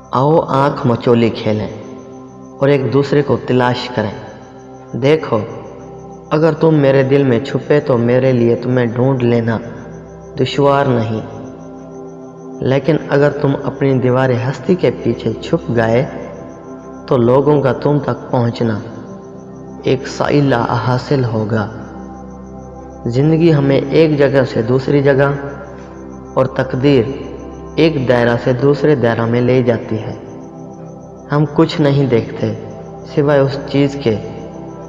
आओ आँख मचोली खेलें और एक दूसरे को तलाश करें। देखो, अगर तुम मेरे दिल में छुपे तो मेरे लिए तुम्हें ढूंढ लेना दुश्वार नहीं, लेकिन अगर तुम अपनी दीवार हस्ती के पीछे छुप गए तो लोगों का तुम तक पहुंचना एक साइला हासिल होगा। ज़िंदगी हमें एक जगह से दूसरी जगह और तकदीर एक दायरा से दूसरे दायरा में ले जाती है। हम कुछ नहीं देखते सिवाय उस चीज़ के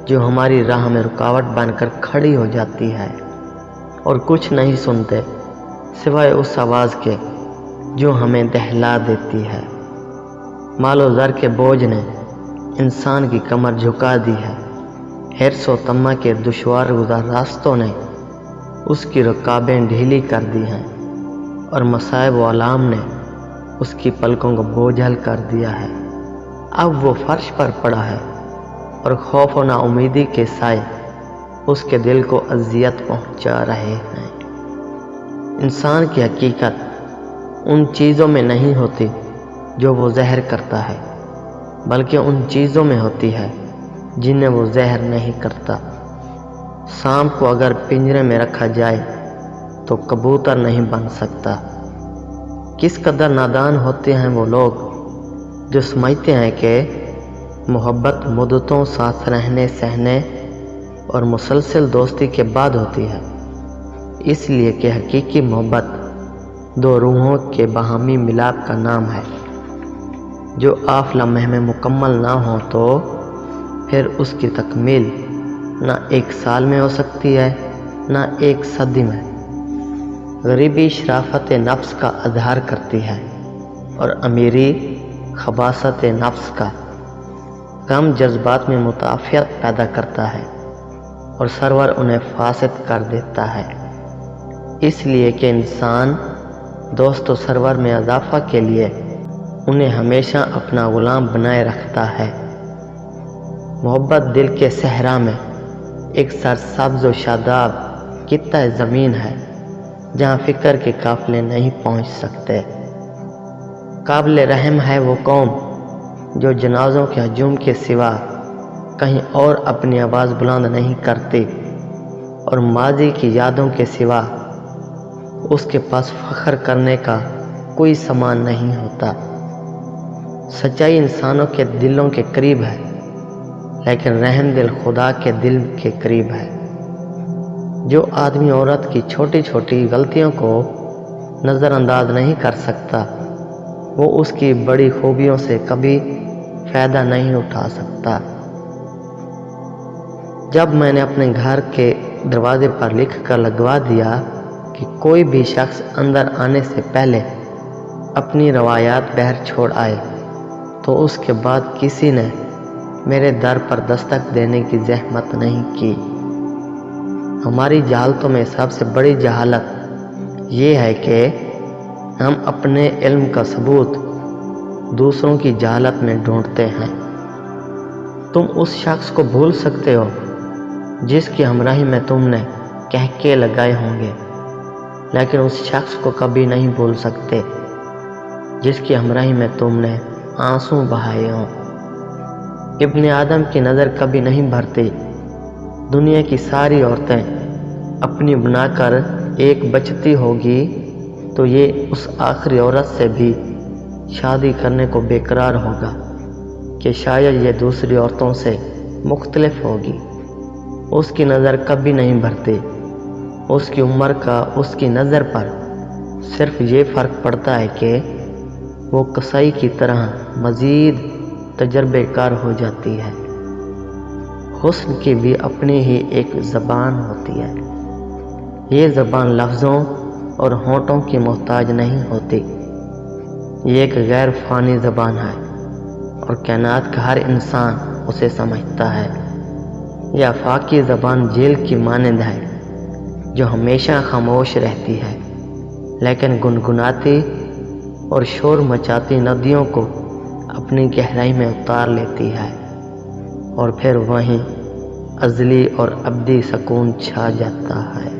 जो हमारी राह में रुकावट बनकर खड़ी हो जाती है, और कुछ नहीं सुनते सिवाय उस आवाज़ के जो हमें दहला देती है। मालो ज़र के बोझ ने इंसान की कमर झुका दी है, हिर्स व तम्मा के दुश्वार गुज़ार रास्तों ने उसकी रकाबें ढीली कर दी हैं, और मसाइब व आलाम ने उसकी पलकों को बोझल कर दिया है। अब वो फर्श पर पड़ा है और खौफ व नाउमीदी के साए उसके दिल को अजियत पहुंचा रहे हैं। इंसान की हकीकत उन चीज़ों में नहीं होती जो वो जहर करता है, बल्कि उन चीज़ों में होती है जिन्हें वो जहर नहीं करता। सांप को अगर पिंजरे में रखा जाए तो कबूतर नहीं बन सकता। किस कदर नादान होते हैं वो लोग जो समझते हैं कि मोहब्बत मुद्दतों साथ रहने सहने और मुसलसल दोस्ती के बाद होती है, इसलिए कि हकीकी मोहब्बत दो रूहों के बाहमी मिलाप का नाम है, जो आफ लम्हे में मुकम्मल ना हो तो फिर उसकी तकमील ना एक साल में हो सकती है ना एक सदी में। गरीबी शराफत नफ्स का अजहार करती है और अमीरी खबासत नफ्स का। गम जज्बात में मुताफ़ियत पैदा करता है और सरवर उन्हें फासिद कर देता है, इसलिए कि इंसान दोस्त व सरवर में इजाफा के लिए उन्हें हमेशा अपना गुलाम बनाए रखता है। मोहब्बत दिल के सहरा में एक सरसब्ज़ व शादाब कित्ता ज़मीन है जहाँ फ़िक्र के काफ़िले नहीं पहुँच सकते। काबिल रहम है वो कौम जो जनाज़ों के हजूम के सिवा कहीं और अपनी आवाज़ बुलंद नहीं करती, और माजी की यादों के सिवा उसके पास फ़ख्र करने का कोई सामान नहीं होता। सच्चाई इंसानों के दिलों के करीब है, लेकिन रहम दिल खुदा के दिल के करीब है। जो आदमी औरत की छोटी छोटी गलतियों को नज़रअंदाज नहीं कर सकता, वो उसकी बड़ी खूबियों से कभी फ़ायदा नहीं उठा सकता। जब मैंने अपने घर के दरवाजे पर लिख कर लगवा दिया कि कोई भी शख्स अंदर आने से पहले अपनी रवायात बाहर छोड़ आए, तो उसके बाद किसी ने मेरे दर पर दस्तक देने की ज़हमत नहीं की। हमारी जहालतों में सबसे बड़ी जहालत ये है कि हम अपने इल्म का सबूत दूसरों की जहालत में ढूंढते हैं। तुम उस शख्स को भूल सकते हो जिसकी हमराही में तुमने कहके लगाए होंगे, लेकिन उस शख्स को कभी नहीं भूल सकते जिसकी हमराही में तुमने आंसू बहाए हों। इब्ने आदम की नज़र कभी नहीं भरती। दुनिया की सारी औरतें अपनी बनाकर एक बचती होगी तो ये उस आखिरी औरत से भी शादी करने को बेकरार होगा कि शायद ये दूसरी औरतों से मुख्तलिफ होगी। उसकी नज़र कभी नहीं भरती। उसकी उम्र का उसकी नज़र पर सिर्फ ये फ़र्क पड़ता है कि वो कसाई की तरह मज़ीद तजर्बेकार हो जाती है। हुस्न की भी अपनी ही एक ज़बान होती है। ये ज़बान लफ्ज़ों और होंठों की मोहताज नहीं होती। ये एक गैर फ़ानी ज़बान है और कायनात का हर इंसान उसे समझता है। यह आफाकी ज़बान जेल की मानंद है जो हमेशा खामोश रहती है, लेकिन गुनगुनाती और शोर मचाती नदियों को अपनी गहराई में उतार लेती है, और फिर वहीं अज़ली और अब्दी सुकून छा जाता है।